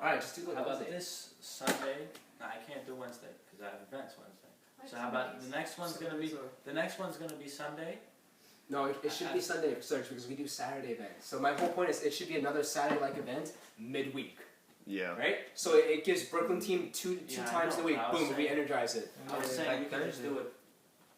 Alright, just do the How about Wednesday. this Sunday? No, I can't do Wednesday because I have events Wednesday. So how about the next one's gonna be Sunday? No, it should be Sunday for Surge because we do Saturday events. So my whole point is it should be another Saturday-like event midweek. Yeah. Right? So it gives Brooklyn team two times a week. Boom, we energize it. I was saying we can just do it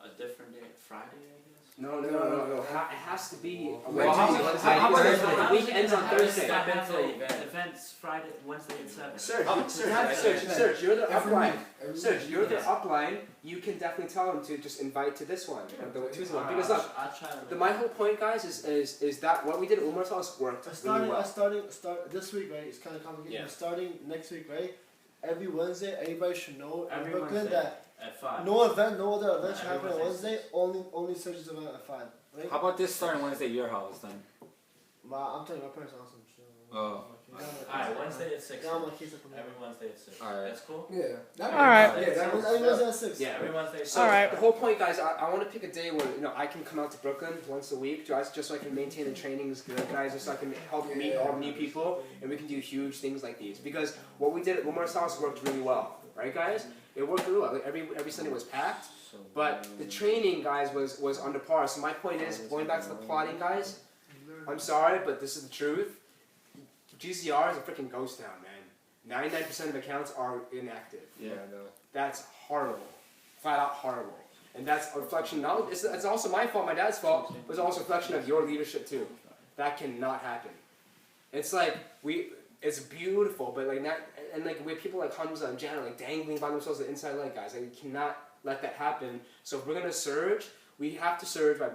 a different day, Friday, I guess. No. It has to be a Well, Wednesday. The week ends on Thursday. Events Friday, Wednesday at 7. Serge, you're the upline. Serge, you're the upline. You can definitely tell them to just invite to this one, the Tuesday one. Because look, I'll try to my whole point, guys, is that what we did at Umar's house worked really well. Starting this week, right? It's kind of complicated. Yeah. Starting next week, right? Every Wednesday, everybody should know in Every Brooklyn Wednesday that at 5. no other event should happen on Every Wednesday. Only Surge's event at 5. Right? How about this starting Wednesday at your house then? I'm telling you, my parents are awesome. Oh. Alright, Wednesday at 6. Down my case up from Every Wednesday at 6. Alright. That's cool? Yeah. Yeah, Alright. every Wednesday at 6. Yeah, Every Wednesday at 6. So Alright. the whole point, guys, I want to pick a day where I can come out to Brooklyn once a week, just so I can maintain the trainings good, guys, just so I can help meet all the new people, and we can do huge things like these. Because what we did at Umar's house worked really well, right, guys? It worked really well. Like every Sunday was packed, but the training, guys, was under par. So my point is, going back to the plotting, guys, I'm sorry, but this is the truth. GCR is a freaking ghost town, man. 99% of accounts are inactive. Yeah, I know. That's horrible. Flat out horrible. And that's a reflection, it's also my fault, my dad's fault, but it's also a reflection of your leadership too. That cannot happen. It's like, it's beautiful, but like not, and like we have people like Hamza and Janet like dangling by themselves the inside leg, guys. Like, we cannot let that happen. So if we're gonna surge, we have to surge by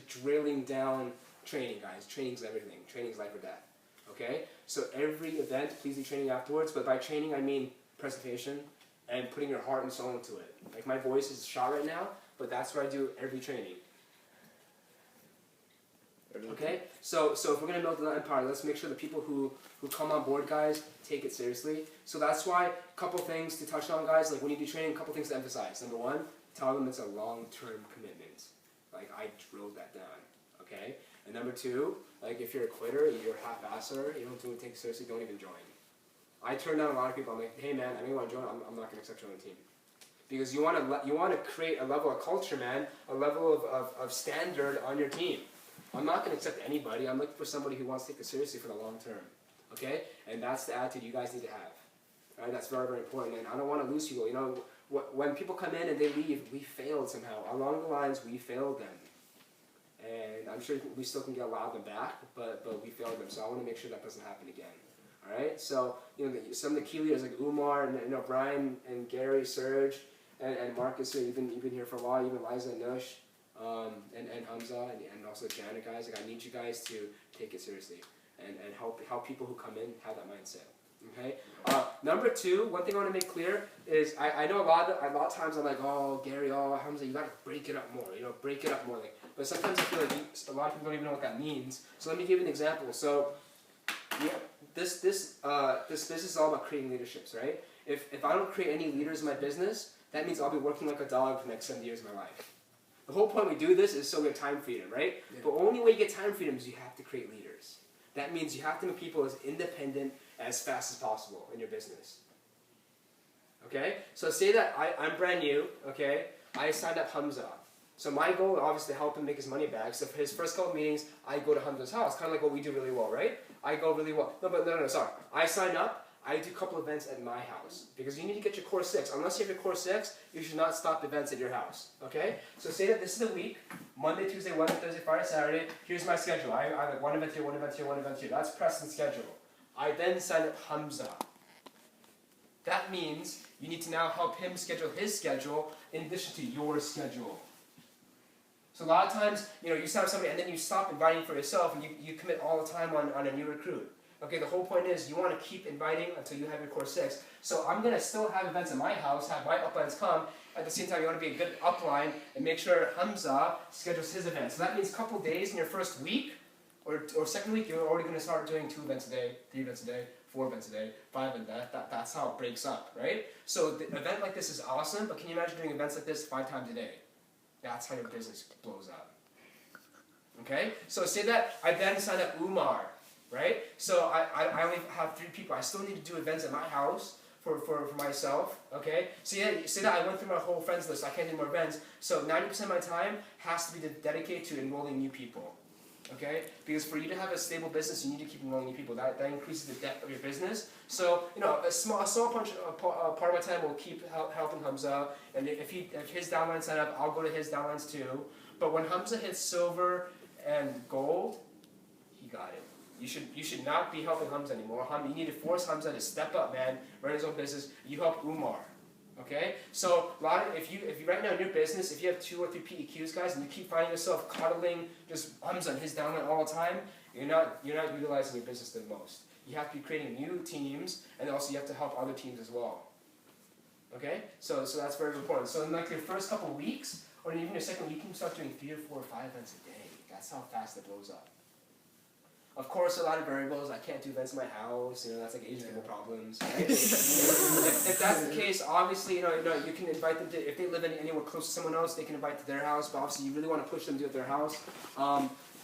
drilling down training, guys. Training's everything. Training's life or death. Okay? So every event, please do training afterwards, but by training I mean presentation and putting your heart and soul into it. Like my voice is shot right now, but that's what I do every training. Okay? So if we're going to build the empire, let's make sure the people who come on board, guys, take it seriously. So that's why a couple things to touch on, guys, like when you do training, a couple things to emphasize. Number one, tell them it's a long-term commitment. Like I drilled that down. Okay? And number two, like if you're a quitter, you're a half-asser, you don't take it seriously, don't even join. I turn down a lot of people. I'm like, hey man, I know you want to join. I'm not going to accept you on the team, because you want to create a level of culture, man, a level of standard on your team. I'm not going to accept anybody. I'm looking for somebody who wants to take it seriously for the long term. Okay, and that's the attitude you guys need to have. All right, that's very, very important. And I don't want to lose people. You know, when people come in and they leave, we failed somehow along the lines. We failed them. And I'm sure we still can get a lot of them back, but we failed them. So I want to make sure that doesn't happen again. All right. So some of the key leaders like Umar and Brian and Gary, Serge, and Marcus, you've been here for a while. Even Liza and Nush, and Hamza, and also Janet, guys. Like I need you guys to take it seriously and help people who come in have that mindset. Okay. Number two, one thing I want to make clear is I know a lot of times I'm like, oh Gary, oh Hamza, you got to break it up more. Break it up more. Like, but sometimes I feel like a lot of people don't even know what that means. So let me give you an example. So, yeah, this business is all about creating leaderships, right? If I don't create any leaders in my business, that means I'll be working like a dog for the next 7 years of my life. The whole point we do this is so we have time freedom, right? Yeah. But the only way you get time freedom is you have to create leaders. That means you have to make people as independent as fast as possible in your business. Okay? So say that I'm brand new, okay? I signed up Hamza. So my goal is obviously to help him make his money back. So for his first couple of meetings, I go to Hamza's house, kind of like what we do really well, right? I go really well. No, sorry. I sign up, I do a couple events at my house. Because you need to get your core 6. Unless you have your core 6, you should not stop events at your house. Okay? So say that this is a week, Monday, Tuesday, Wednesday, Thursday, Friday, Saturday. Here's my schedule. I have one event here, one event here, one event here. That's Preston's schedule. I then sign up Hamza. That means you need to now help him schedule his schedule in addition to your schedule. So a lot of times, you sign up somebody and then you stop inviting for yourself and you commit all the time on a new recruit. Okay, the whole point is you want to keep inviting until you have your core 6. So I'm going to still have events at my house, have my uplines come. At the same time, you want to be a good upline and make sure Hamza schedules his events. So that means a couple days in your first week or second week, you're already going to start doing 2 events a day, 3 events a day, 4 events a day, 5 events. That's how it breaks up, right? So the event like this is awesome, but can you imagine doing events like this 5 times a day? That's how your business blows up. Okay? So say that I then sign up Umar. right? So I only have 3 people. I still need to do events at my house for myself, okay? So yeah, say that I went through my whole friends list, I can't do more events. So 90% of my time has to be dedicated to enrolling new people, okay? Because for you to have a stable business, you need to keep enrolling new people. That increases the depth of your business. So, you know, a small part of my time will keep helping Hamza, and if his downlines sign up, I'll go to his downlines too. But when Hamza hits silver and gold, he got it. You should not be helping Hamza anymore. You need to force Hamza to step up, man, run his own business. You help Umar, okay? So if you right now in your business, if you have 2 or 3 PEQs, guys, and you keep finding yourself coddling just Hamza and his downline all the time, you're not utilizing your business the most. You have to be creating new teams, and also you have to help other teams as well. Okay? So that's very important. So in like your first couple of weeks, or even your second week, you can start doing 3 or 4 or 5 events a day. That's how fast it blows up. Of course, a lot of variables. I can't do events in my house. You know, that's like Asian people problems. Right? if that's the case, obviously, you can invite them to. If they live anywhere close to someone else, they can invite to their house. But obviously, you really want to push them to do it at their house,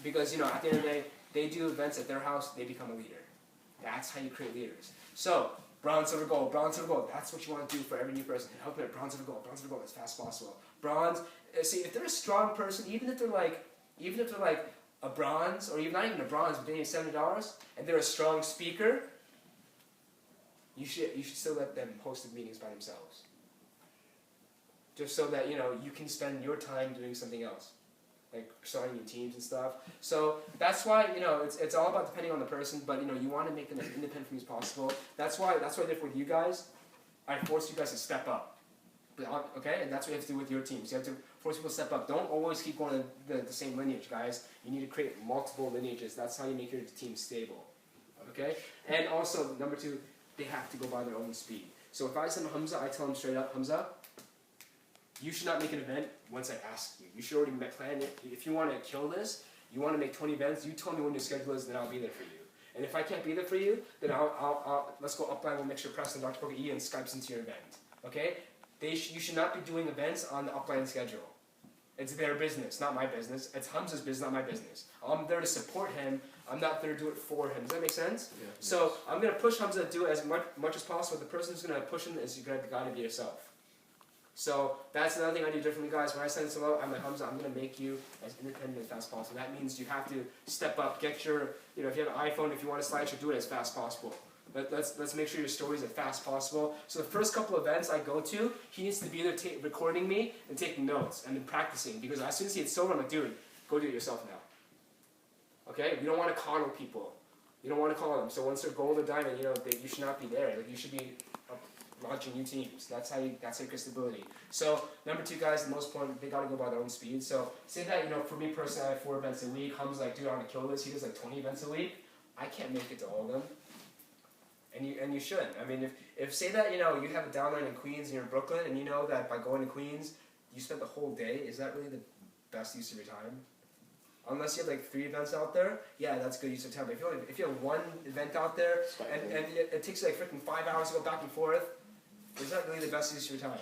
because at the end of the day, they do events at their house. They become a leader. That's how you create leaders. So bronze, silver, gold, bronze, silver, gold. That's what you want to do for every new person. Help them bronze, silver, gold as fast as possible. Bronze. See, if they're a strong person, even if they're like a bronze, or even not even a bronze, but they need $70, and they're a strong speaker, you should still let them host the meetings by themselves. Just so that you can spend your time doing something else, like starting new teams and stuff. So that's why it's all about depending on the person, but you want to make them as independent from you as possible. That's why I did with you guys. I forced you guys to step up. Okay, and that's what you have to do with your teams. You have to force people to step up. Don't always keep going the same lineage, guys. You need to create multiple lineages. That's how you make your team stable. Okay? And also, number 2, they have to go by their own speed. So if I send Hamza, I tell him straight up, Hamza, you should not make an event once I ask you. You should already plan it. If you want to kill this, you want to make 20 events, you tell me when your schedule is, then I'll be there for you. And if I can't be there for you, then let's go upline. We'll make sure Preston, Dr. Poker Ian Skypes into your event. Okay? You should not be doing events on the upline schedule. It's their business, not my business. It's Hamza's business, not my business. I'm there to support him. I'm not there to do it for him. Does that make sense? Yeah. So I'm going to push Hamza to do it as much as possible. The person who's going to push him is you're going to be yourself. So that's another thing I do differently, guys. When I send someone out, I'm like, Hamza, I'm going to make you as independent as fast as possible. That means you have to step up, get your, if you have an iPhone, if you want a slideshow, do it as fast as possible. Let's make sure your story is as fast as possible. So the first couple of events I go to, he needs to be there recording me and taking notes and then practicing. Because as soon as he hits silver, I'm like, dude, go do it yourself now. Okay? You don't want to coddle people. You don't want to call them. So once they're gold or diamond, you should not be there. Like, you should be launching new teams. That's how you create stability. So number 2, guys, the most important, they got to go by their own speed. So say that, for me personally, I have 4 events a week. Ham's like, dude, I want to kill this. He does like 20 events a week. I can't make it to all of them. And you shouldn't. I mean, if say that, you have a downline in Queens and you're in Brooklyn, and you know that by going to Queens, you spent the whole day, is that really the best use of your time? Unless you have like 3 events out there, yeah, that's good use of time. But if you have 1 event out there, and it takes you like freaking 5 hours to go back and forth, is that really the best use of your time?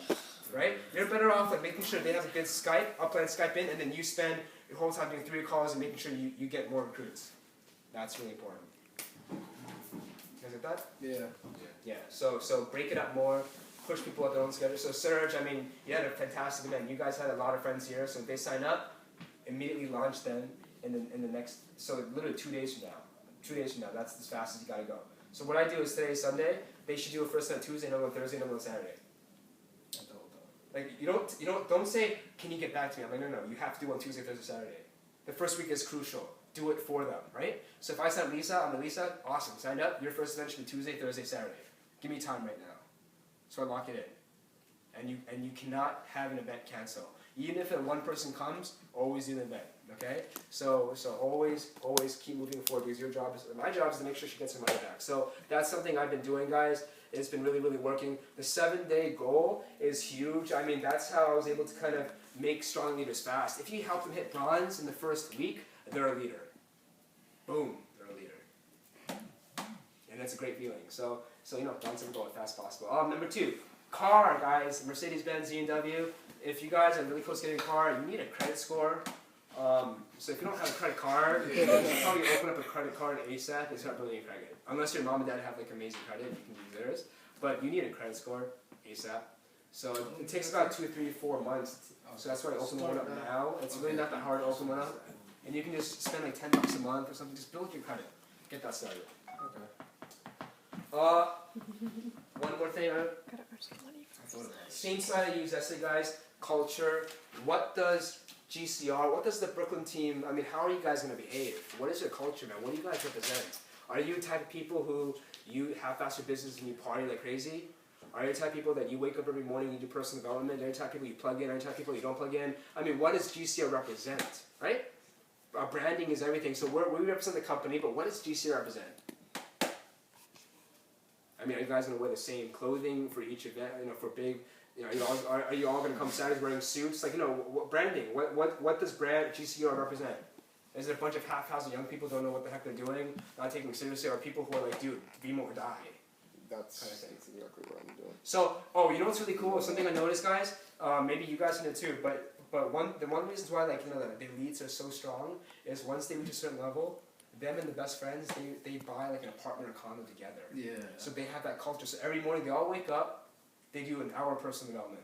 Right? You're better off like making sure they have a good Skype, upline Skype in, and then you spend your whole time doing 3 calls and making sure you get more recruits. That's really important. You guys get that? Yeah. Yeah. So break it up more, push people at their own schedule. So Serge, I mean, you had a fantastic event. You guys had a lot of friends here, so if they sign up, immediately launch them in the next. So literally 2 days from now. 2 days from now, that's as fast as you gotta go. So what I do is today's Sunday. They should do it first on Tuesday, another on Thursday, another on Saturday. Like don't say, can you get back to me? I'm like, no, you have to do on Tuesday, Thursday, Saturday. The first week is crucial. Do it for them, right? So if I send Lisa, I'm like, Lisa, awesome, signed up. Your first event should be Tuesday, Thursday, Saturday. Give me time right now. So I lock it in. And you cannot have an event cancel. Even if 1 person comes, always do an event. Okay? So always keep moving forward, because my job is to make sure she gets her money back. So that's something I've been doing, guys. It's been really, really working. The 7-day goal is huge. I mean, that's how I was able to kind of make strong leaders fast. If you help them hit bronze in the first week, they're a leader. Boom, they're a leader. And that's a great feeling. So bronze and gold as fast as possible. Number 2, car, guys. Mercedes-Benz, BMW. If you guys are really close to getting a car, you need a credit score. So if you don't have a credit card, you should probably open up a credit card ASAP and start building your credit. Unless your mom and dad have like amazing credit, you can use theirs. But you need a credit score ASAP. So it takes about 2, 3, 4 months. So that's why I open one up now. It's really not that hard to open one up. And you can just spend like $10 a month or something. Just build your credit. Get that started. Okay. One more thing. Same slide I use yesterday, guys. Culture. What does GCR, what does the Brooklyn team, I mean, how are you guys going to behave? What is your culture, man? What do you guys represent? Are you the type of people who you half-ass your business and you party like crazy? Are you the type of people that you wake up every morning and you do personal development? Are you the type of people you plug in? Are you the type of people you don't plug in? I mean, what does GCR represent, right? Our branding is everything. So we represent the company, but what does GCR represent? I mean, are you guys going to wear the same clothing for each event, for big... are you all going to come Saturdays wearing suits? Like, what branding? What does brand GCR represent? Is it a bunch of half-assed young people who don't know what the heck they're doing, not taking it seriously, or people who are like, dude, be more die? That's exactly what I'm doing. So, you know what's really cool? Something I noticed, guys. Maybe you guys know too. But the one reasons why the elites are so strong is once they reach a certain level, them and the best friends they buy like an apartment or condo together. Yeah. So they have that culture. So every morning they all wake up. They do an hour of personal development.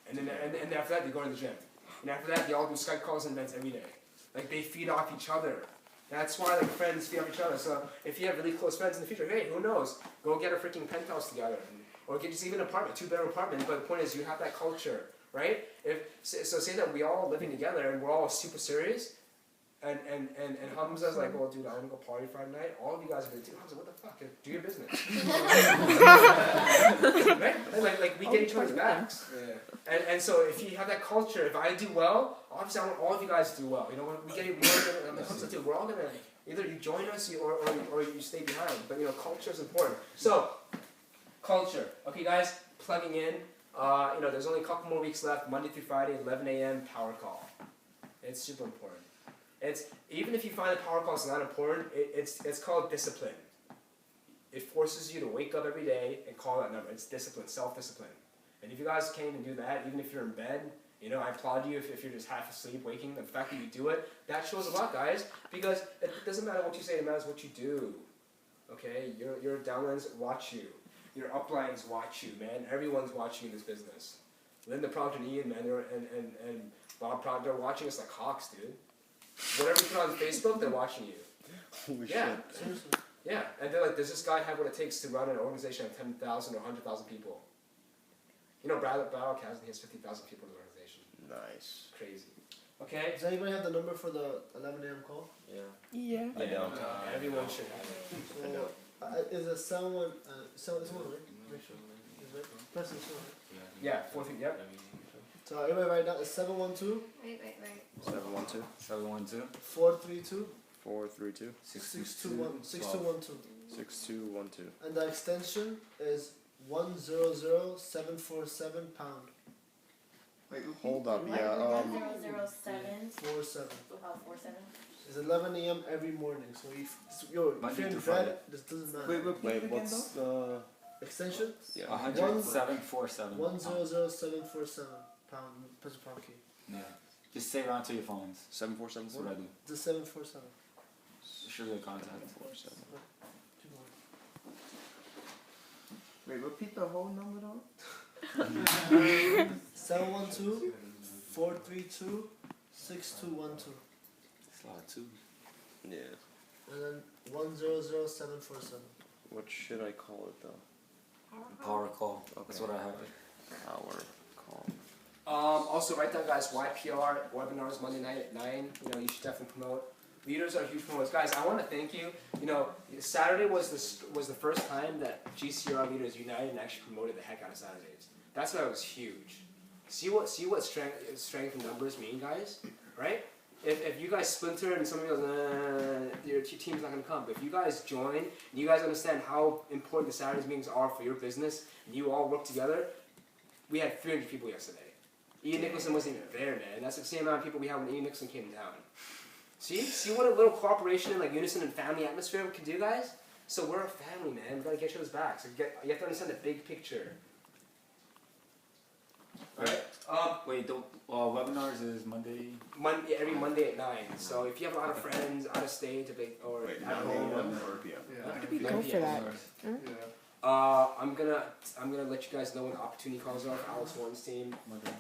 And then and after that, they go to the gym. And after that, they all do Skype calls and events every day. Like, they feed off each other. That's why, like, friends feed off each other. So if you have really close friends in the future, hey, who knows? Go get a freaking penthouse together. Or get just even an apartment, 2-bedroom apartment. But the point is, you have that culture, right? So say that we all living together and we're all super serious. And Hamza's like, well, dude, I want to go party Friday night. All of you guys are like, dude, Hamza, what the fuck? Do your business. Right? Like we get each other's backs. Yeah. And so if you have that culture, if I do well, obviously I want all of you guys to do well. Hamza too. We're all going to, either you join us or you stay behind. But, culture is important. So, culture. Okay, guys, plugging in. There's only a couple more weeks left. Monday through Friday, 11 a.m. power call. It's super important. Even if you find the power call is not important, it's called discipline. It forces you to wake up every day and call that number. It's discipline, self-discipline. And if you guys came and do that, even if you're in bed, I applaud you if you're just half asleep, waking. The fact that you do it, that shows a lot, guys. Because it doesn't matter what you say, it matters what you do. Okay? Your downlines watch you. Your uplines watch you, man. Everyone's watching in this business. Linda Proctor and Ian, man, and Bob Proctor, they're watching us like hawks, dude. Whatever you put on Facebook, they're watching you. Holy shit. Seriously? Yeah, and they're like, does this guy have what it takes to run an organization of 10,000 or 100,000 people? Bradley has 50,000 people in the organization. Nice. Crazy. Okay? Does anybody have the number for the 11 a.m. call? Yeah. I don't. Everyone should have it. So, is it someone, someone, right? Make sure. Is it right? Preston, Yeah, 4-3, yep. So everybody write down, it's 712. Wait. 712. 712. 432. 432. 6212. 6212. And the extension is 100747 pound. Wait, hold up, yeah. 1007. 47. Oh, 47. It's 11 a.m. every morning. So if you're in bed, this doesn't matter. Wait, what's the Extension? yeah? 10747. 100747 pound. Press the pound key. Yeah. Just save it onto your phones. 747. That's what I do. The 747. Should be a contact. 747. Wait, repeat the whole number though? 712 432 6212. It's a lot of twos. Yeah. And then 100747. What should I call it though? Power call. That's what I have. Power call. Also, write down, guys, YPR webinars Monday night at 9. You should definitely promote. Leaders are huge promoters. Guys, I want to thank you. Saturday was the first time that GCR leaders united and actually promoted the heck out of Saturdays. That's why it was huge. See what strength in numbers mean, guys? Right? If you guys splinter and somebody goes, your team's not going to come. But if you guys join and you guys understand how important the Saturdays meetings are for your business, and you all work together, we had 300 people yesterday. Ian Nicholson wasn't even there, man. That's the same amount of people we had when Ian Nicholson came down. See what a little cooperation and unison and family atmosphere can do, guys? So we're a family, man. We gotta get each other's backs. You have to understand the big picture. Alright? Wait, the webinars is Monday. Every Monday at 9. So if you have a lot of friends out of state or Wait, at 9 home, a.m. or p.m. Yeah. 9 Go for that. Yeah. I'm gonna let you guys know when opportunity calls are for Alex Warren's team. Monday.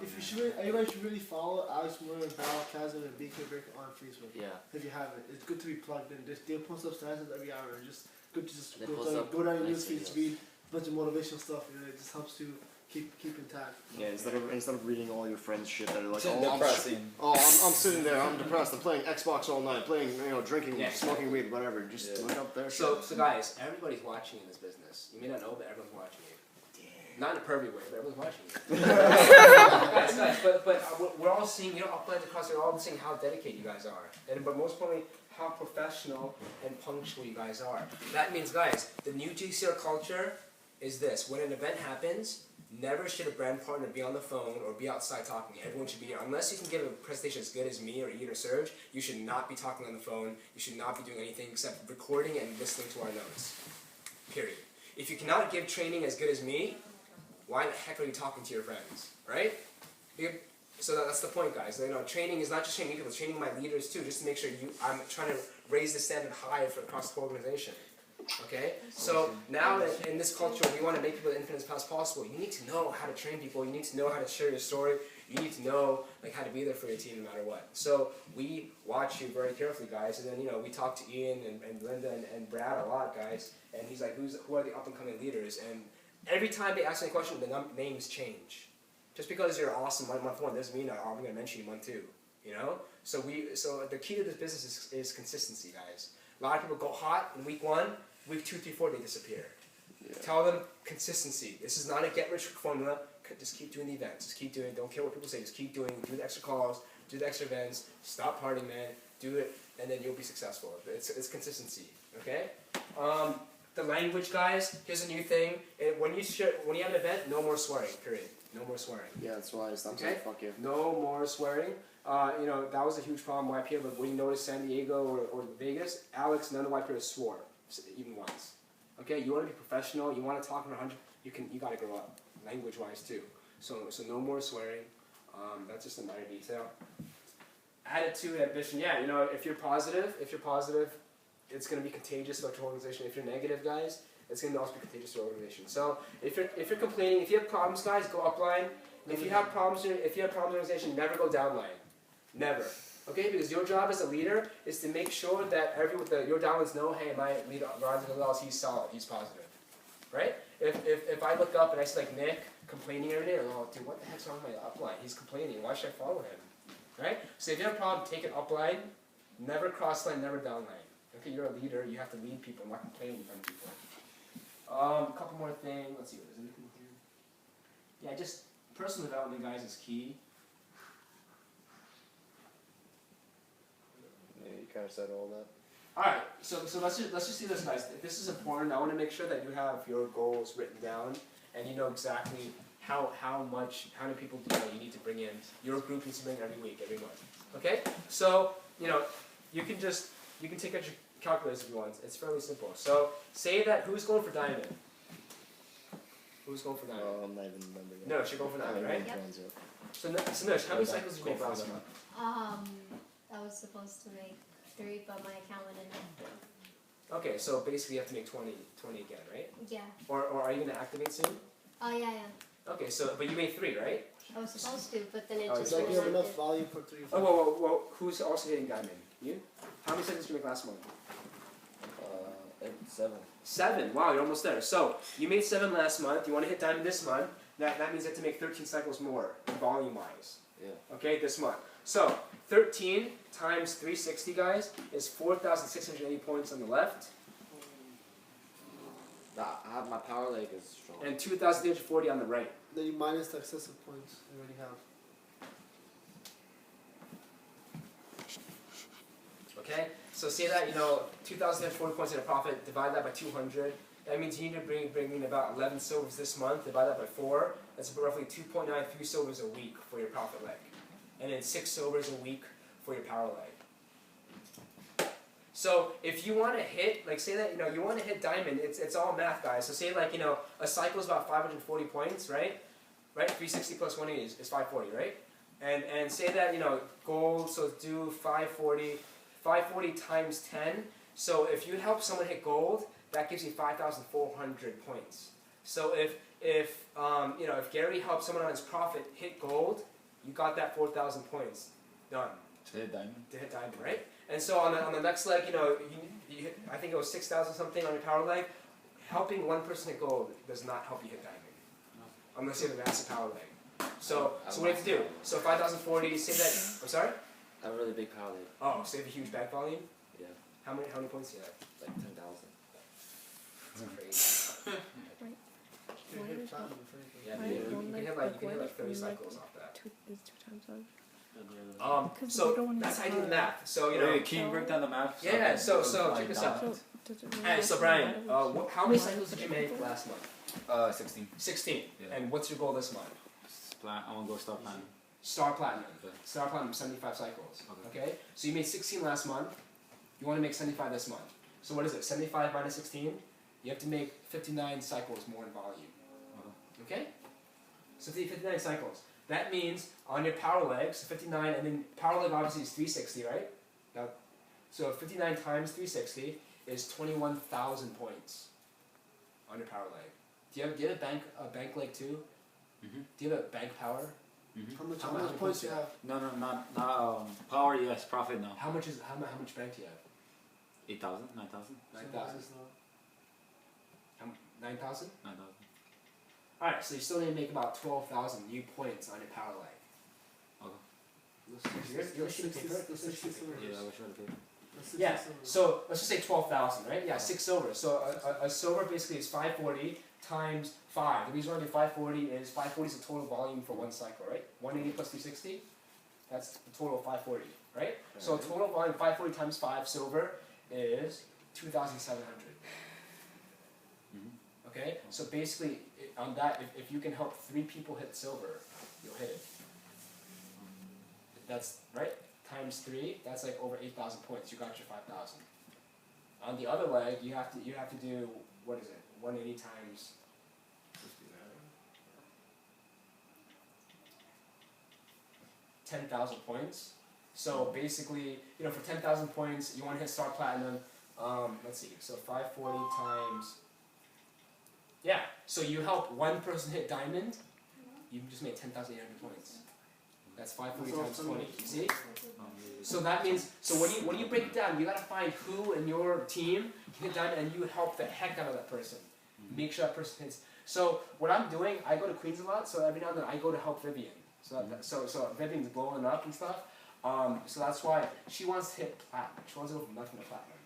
If you should, everybody should really follow Alex Moore and Val Kazan and BK Brick on Facebook. Yeah. If you haven't, it's good to be plugged in. They'll post up stanzas every hour. Just good to just They go post down, up go down your nice newsfeed to videos. read a bunch of motivational stuff. You know, it just helps to keep intact. Yeah, instead of reading all your friends' shit that are like, It's oh, depressing. I'm sitting there, I'm depressed, I'm playing Xbox all night, playing, drinking, Yeah. smoking weed, whatever. Just Yeah. look up there. So guys, everybody's watching in this business. You may not know, but everyone's watching you. Not in a pervy way, but everyone's watching you. guys, but we're all seeing, uplands across, we're all seeing how dedicated you guys are, but most importantly, how professional and punctual you guys are. That means, guys, the new GCR culture is this: when an event happens, never should a brand partner be on the phone or be outside talking. Everyone should be here. Unless you can give a presentation as good as me or Ian or Serge, you should not be talking on the phone. You should not be doing anything except recording and listening to our notes. Period. If you cannot give training as good as me, why the heck are you talking to your friends, right? So that's the point, guys. Training is not just training people, it's training my leaders too, just to make sure I'm trying to raise the standard high across the organization. Okay? So now in this culture, we want to make people as infinite as possible. You need to know how to train people. You need to know how to share your story. You need to know how to be there for your team no matter what. So we watch you very carefully, guys. And then we talk to Ian and Linda and Brad a lot, guys. And he's like, who are the up and coming leaders? And every time they ask me a question, the names change. Just because you're awesome month one doesn't mean I'm going to mention you month two. So the key to this business is consistency, guys. A lot of people go hot in week 1. Week 2, 3, 4, they disappear. Yeah. Tell them consistency. This is not a get-rich formula. Just keep doing the events. Just keep doing it. Don't care what people say. Just keep doing it. Do the extra calls. Do the extra events. Stop partying, man. Do it, and then you'll be successful. It's consistency. Okay. The language, guys. Here's a new thing. When you have an event, no more swearing. Period. No more swearing. Yeah, that's why I stopped saying fuck you. No more swearing. That was a huge problem. White people, when you notice San Diego or Vegas, Alex, none of the white people swore. Even once. Okay, you want to be professional. You want to talk for 100. You got to grow up, language-wise too. So no more swearing. That's just a minor detail. Attitude, ambition. Yeah, if you're positive, it's going to be contagious to your organization. If you're negative, guys, it's going to also be contagious to your organization. So if you're complaining, if you have problems, guys, go upline. If you have problems in your organization, never go downline. Never. Okay, because your job as a leader is to make sure that your downlines know, hey, my leader, he's solid, he's positive, right? If I look up and I see Nick complaining every day, oh, dude, what the heck's wrong with my upline? He's complaining. Why should I follow him, right? So if you have a problem, take it upline, never crossline, never downline. Okay, you're a leader. You have to lead people, not complain in front of people. A couple more things. Let's see, what is anything here? Yeah, just personal development, guys, is key. Yeah, you kind of said all that. Alright, so let's just see this, guys. This is important. I want to make sure that you have your goals written down and you know exactly how many people you need to bring in. Your group needs to bring every week, every month. Okay? So, you can take out your calculators if you want. It's fairly simple. So say that who's going for diamond? Who's going for diamond? I'm not even remembering. No, you're going for diamond, right? Yep. So Nush, how many cycles did you make last month? I was supposed to make 3, but my account went in. Okay, so basically you have to make 20 again, right? Yeah. Or are you going to activate soon? Oh yeah. Okay, but you made 3, right? I was supposed to, but then it Oh, just It's like you have went enough active. volume for 3 or 4. Oh, well, who's also hitting diamond? You? How many cycles did you make last month? 7. 7. Wow, you're almost there. So you made 7 last month. You want to hit diamond this month. That means you have to make 13 cycles more, volume-wise. Yeah. Okay, this month. So 13 times 360, guys, is 4,680 points on the left, I have my power leg is strong. and 2,340 on the right. Then you minus the excessive points you already have. Okay, so say that 2,340 points in a profit. Divide that by 200. That means you need to bring in about 11 silvers this month. Divide that by 4. That's roughly 2.93 silvers a week for your profit leg, and then 6 silvers a week for your power leg. So if you want to hit, say that you want to hit diamond, it's all math, guys. So say a cycle is about 540 points, right? right? 360 plus 180 is 540, right? And say that, you know, gold, so do 540 times 10. So if you help someone hit gold, that gives you 5,400 points. So if you know, if Gary helps someone on his profit hit gold, you got that 4,000 points done. To hit diamond. To hit diamond, right? And so on the next leg, you know, you hit, I think it was 6,000 something on your power leg. Helping one person hit gold does not help you hit diamond, unless you have a massive power leg. So what do you have to do? So 5,040. Say that. I'm sorry. I have a really big power leg. Oh, so you have a huge back volume. Yeah. How many points do you have? Like 10,000. That's crazy. You can hit platinum for anything. Yeah, Right, you can hit like 30 like cycles off that. Is 2 times on. So that's how you do the math. So you know. Wait, can you break down the math? Yeah. So check this out. So does it really Hey, so matter Brian, which- how many cycles did you make last month? 16. 16. Yeah. And what's your goal this month? I want to go star plan. Star Platinum. Okay. Star Platinum, 75 cycles. Okay. Okay? So you made 16 last month. You want to make 75 this month. So what is it? 75 minus 16? You have to make 59 cycles more in volume. Okay? So 59 cycles. That means on your power leg, so 59, and then power leg obviously is 360, right? Now, so 59 times 360 is 21,000 points on your power leg. Do you have a bank leg too? Mm-hmm. Do you have a bank power? Mm-hmm. How much How many points points do you do you have? No, not power. Yes, profit no. How much bank do you have? 8,000, 9,000, 9,000. 9,000? 9,000. Alright, so you still need to make about 12,000 new points on your power leg. You're shooting paper? Yeah, I wish I would have. Yeah, so let's just say 12,000, right? Yeah, 6 silver. So a silver basically is 540 times 5. The reason why I do 540 is 540 is the total volume for one cycle, right? 180 plus 360, that's the total of 540, right? So total volume 540 times 5 silver is 2,700. Okay, so basically on that, if you can help 3 people hit silver, you'll hit it. That's right. Times 3, that's like over 8,000 points. You got your 5,000. On the other leg, you have to do, what is it? 180 times. 10,000 points. So basically, you know, for 10,000 points, you want to hit Star Platinum. Let's see. So 540 times. Yeah. So you help one person hit Diamond. You just made 10,800 points. That's 540 times 20. You see? So that means, so when you break it down, you gotta find who in your team can hit Diamond, and you help the heck out of that person. Make sure that person hits. So what I'm doing, I go to Queens a lot. So every now and then I go to help Vivian. So Vivian's blowing up and stuff. So that's why she wants to hit platinum. She wants to go from nothing to platinum.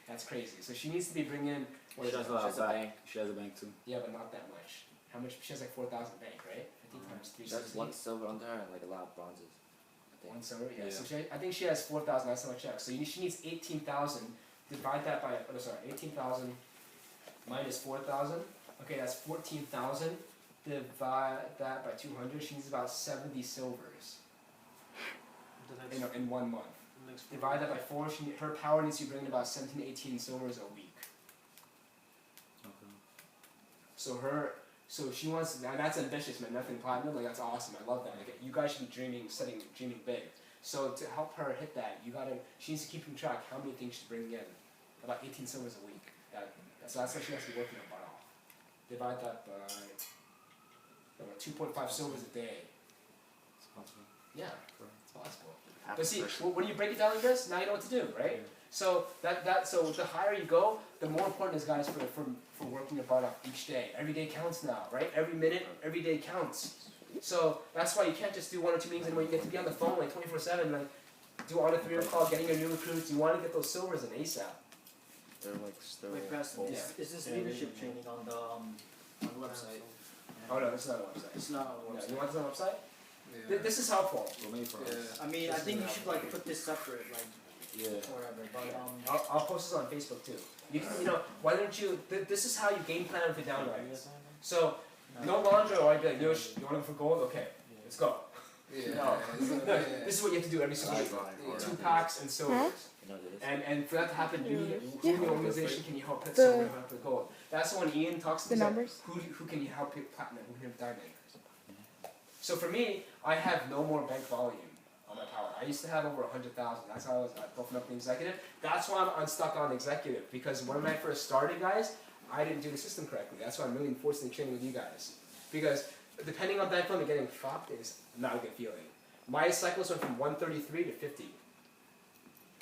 That's crazy. So she needs to be bringing. She has a bank. She has a bank too. Yeah, but not that much. How much? She has like 4,000 bank, right? 50 times 360. That's 1 silver under her and like a lot of bronzes. I think. 1 silver, yeah. Yeah. So I think she has 4,000. Last time I checked. So she needs 18,000. Divide that by 18,000 minus 4,000. Okay, that's 14,000. Divide that by 200. She needs about 70 silvers in 1 month. Divide that by 4. Her power needs to be bringing about 17 to 18 silvers a week. Okay. So she wants, now that's ambitious, man. Nothing platinum, like that's awesome. I love that. Like you guys should be dreaming big. So to help her hit that, she needs to keep track how many things she's bringing in. About 18 silvers a week. So that's what she has to be working her butt off. Divide that by about 2.5 silvers a day. It's possible. Yeah, it's possible. Half But see, a person. when you break it down like this, now you know what to do, right? So so the higher you go, the more important it is, guys, for working your butt off each day. Every day counts now, right? Every minute, every day counts. So that's why you can't just do 1 or 2 meetings anymore. You get to be on the phone like 24/7, like do on a 3 call, getting your new recruits. You want to get those silvers in ASAP. They're like still. Wait, Preston, Yeah. is this leadership training on the website? Oh no, this is not a website. It's not on the No, website. you want this on a website? Yeah. This is helpful. Well, maybe for us. I mean, I think you should like put this separate, like Yeah. wherever. But I'll post this on Facebook too. You can, why don't you? This is how you game plan with the downrights. So no longer will I be like, you want to go for gold? Okay, let's go. No, this is what you have to do every single week. 2 packs and silvers. You know this. And for that to happen, you need, who in the organization can you help hit The- silver and help hit gold? That's when Ian talks to The me. numbers? Who can you help hit platinum? Who can hit diamond? So for me, I have no more bank volume on my power. I used to have over 100,000. That's how I was buffing up the executive. That's why I'm unstuck on executive, because when I first started, guys, I didn't do the system correctly. That's why I'm really enforcing training with you guys. Because depending on bank volume, getting fucked is not a good feeling. My cycles went from 133 to 50.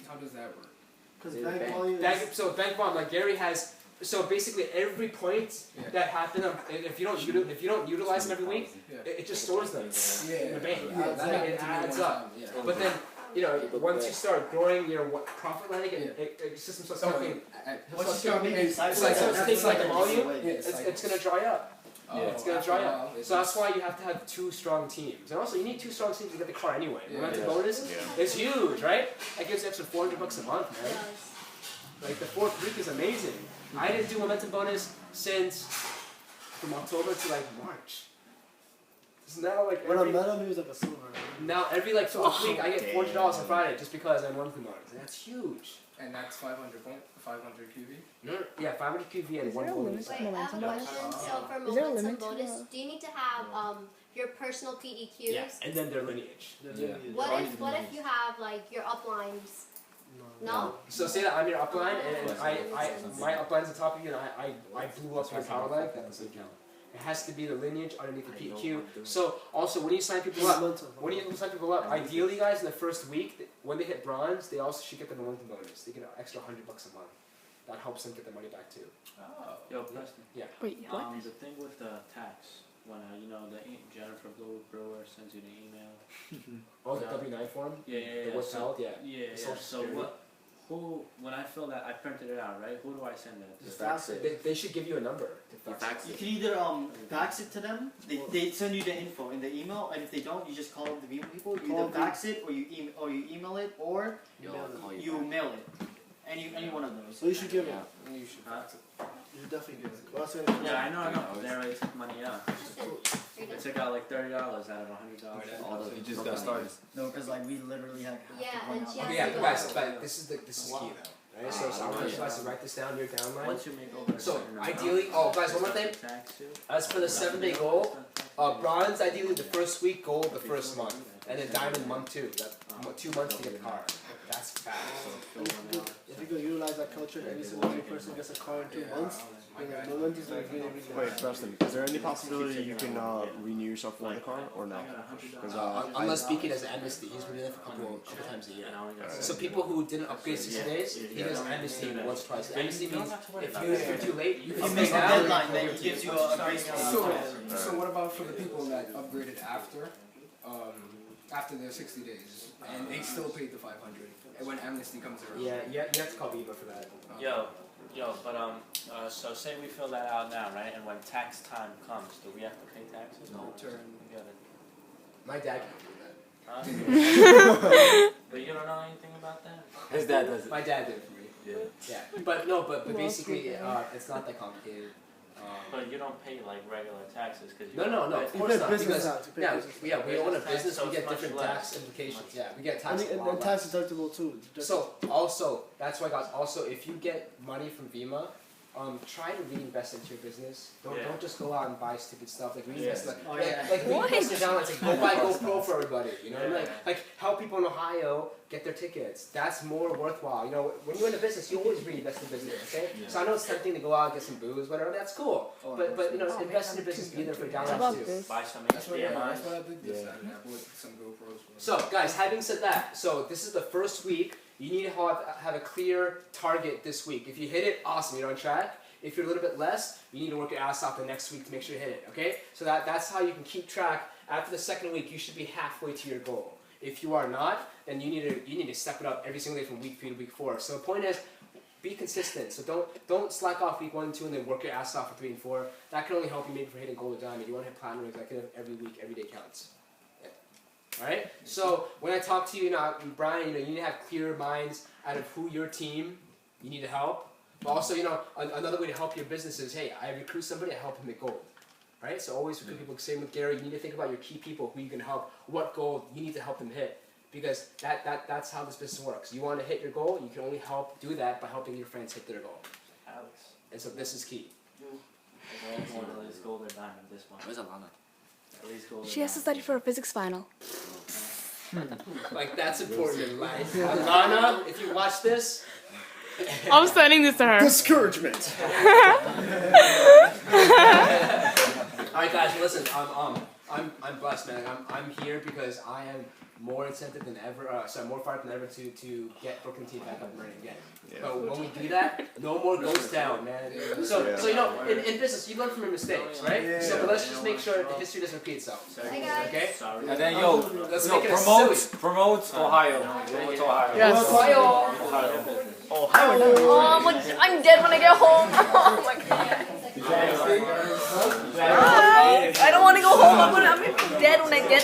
How does that work? Because Yeah, bank bank- volume is... So bank volume, like Gary has. So basically, every point Yeah. that happened, if you don't utilize them every week, Yeah. it just stores them in the bank. Yeah, that It happened to me adds one up. time, yeah. But then, once you start growing your profit landing, it system starts talking. Once you start making It's like so it's taking like the volume. Yeah, It's gonna dry up. It's gonna dry up. It's So that's why you have to have 2 strong teams. And also, you need 2 strong teams to get the car anyway. Yeah. Momentum bonus is huge, right? That gives you extra $400 a month, man. Yes. Like the 4th week is amazing. I didn't do momentum bonus since from October to like March. So now like When a every, metal is like a silver. now every like 4th week I get $400 on Friday just because I'm monthly bonus. And that's huge. And that's 500 QV. No, yeah, 500 QV and Is one there a bonus. limit? Wait, I have a Momentum question. So for Is there a momentum limit to bonus, the- do you need to have your personal PEQs? Yeah, and then their lineage. Yeah. What if you have like your uplines? No? So say that I'm your upline and my upline's on top of you and I blew up your power leg, that doesn't count. It has to be the lineage underneath the PQ. So also when you sign people up, ideally guys in the first week, when they hit bronze, they also should get the momentum bonus. They get an extra $100 a month. That helps them get their money back too. Oh. Yo, Preston. Wait, what? The thing with the tax, when Jennifer Brewer sends you the email. Oh, the W-9 form? Yeah. The withheld, yeah. Yeah. The Social So Security. when I fill that, I printed it out, right? Who do I send that to? Just fax it. They should give you a number to fax You it. can either fax it to them. They send you the info in the email, and if they don't, you just call the Viva people. You either fax it, or you email it, or you mail it. Any one of those. So you should give it. You should fax it. You should definitely give it. Well, that's what Yeah, I know. They already took money out. Preston, They took out like $30 out of $100. Although You just got started. No, because like we literally had. Yeah, and she has Okay, yeah, to go. guys, but this is key though. Right? So I want you guys to write this down, your downline. Once you make over a So certain amount, ideally, oh guys, one more thing. tax too. As for the 7-day goal, bronze ideally the first week, gold the first month, and then diamond month 2. That's 2 months to get a car. That's fast. If you can utilize that culture, every single new person gets a car in 2 months. then the momentum is really, really Wait, Preston, is there any possibility you can renew yourself for the car or no? Because Unless speaking as amnesty, he's renewed it a couple times a year. So people who didn't upgrade 60 days, he does amnesty once, twice. Amnesty means if you're too late, you If can you pay miss the now. deadline, then it gives you a grace period. So what about for the people that upgraded after their 60 days and they still paid the 500 and when amnesty comes around? Yeah, you have to call Viva for that. So say we fill that out now, right? And when tax time comes, do we have to pay taxes? No. We gotta, My dad can do that. huh? But you don't know anything about that? His dad does My dad did it for me. Yeah. But basically, it's not that complicated. But you don't pay like regular taxes because No, of You course pay not. business Because tax. You pay business tax. we own a Tax, business, so we it's get much different less. tax implications. Yeah, we get tax. And tax deductible too. So also, that's why guys. Also, if you get money from Vima, try to reinvest into your business. Don't just go out and buy stupid stuff. Like reinvest, Oh, yeah. like reinvest your down. Like go buy GoPro for everybody. You know, Yeah. like help people in Ohio get their tickets. That's more worthwhile. You know, when you're in a business, you always reinvest in business. Okay, so I know it's tempting to go out and get some booze, whatever. That's cool. But you know, invest in your business. Be there for your How downlines about too. this? buy some That's what I HDMIs. did this Saturday. I bought some GoPros. So, guys, having said that, so this is the first week. You need to have a clear target this week. If you hit it, awesome, you're on track. If you're a little bit less, you need to work your ass off the next week to make sure you hit it, okay? So that's how you can keep track. After the second week, you should be halfway to your goal. If you are not, then you need to step it up every single day from week 3 to week 4. So the point is, be consistent. So don't slack off week 1 and 2 and then work your ass off for 3 and 4. That can only help you maybe for hitting gold or diamond. You want to hit platinum or executive every week, every day counts. All right. So when I talk to you, Brian, you need to have clear minds out of who your team you need to help. But also, another way to help your business is, hey, I recruit somebody, I help him make gold. Right? So always recruit people. Same with Gary. You need to think about your key people who you can help. What goal you need to help them hit, because that's how this business works. You want to hit your goal, you can only do that by helping your friends hit their goal. Alex, And so this is key. we're all going to this gold or diamond this one. Where's Alana? She has to study for a physics final. Like that's important in life. Alana, if you watch this. I'm sending this to her. Discouragement. Alright guys, listen, I'm blessed, man. I'm here because I am more incentive than ever, more fired than ever to get Brooklyn team back up and running again. Yeah. But when we do that, no more ghost town, man. So you know, in business, you learn from your mistakes, right? Yeah. So but let's just make sure the history doesn't repeat itself. Hi guys. Okay? And then Let's make it silly. promote Ohio. Promote Ohio. Yes. Ohio. Oh, I'm dead when I get home. Oh my god. I don't want to go home. I'm dead when I get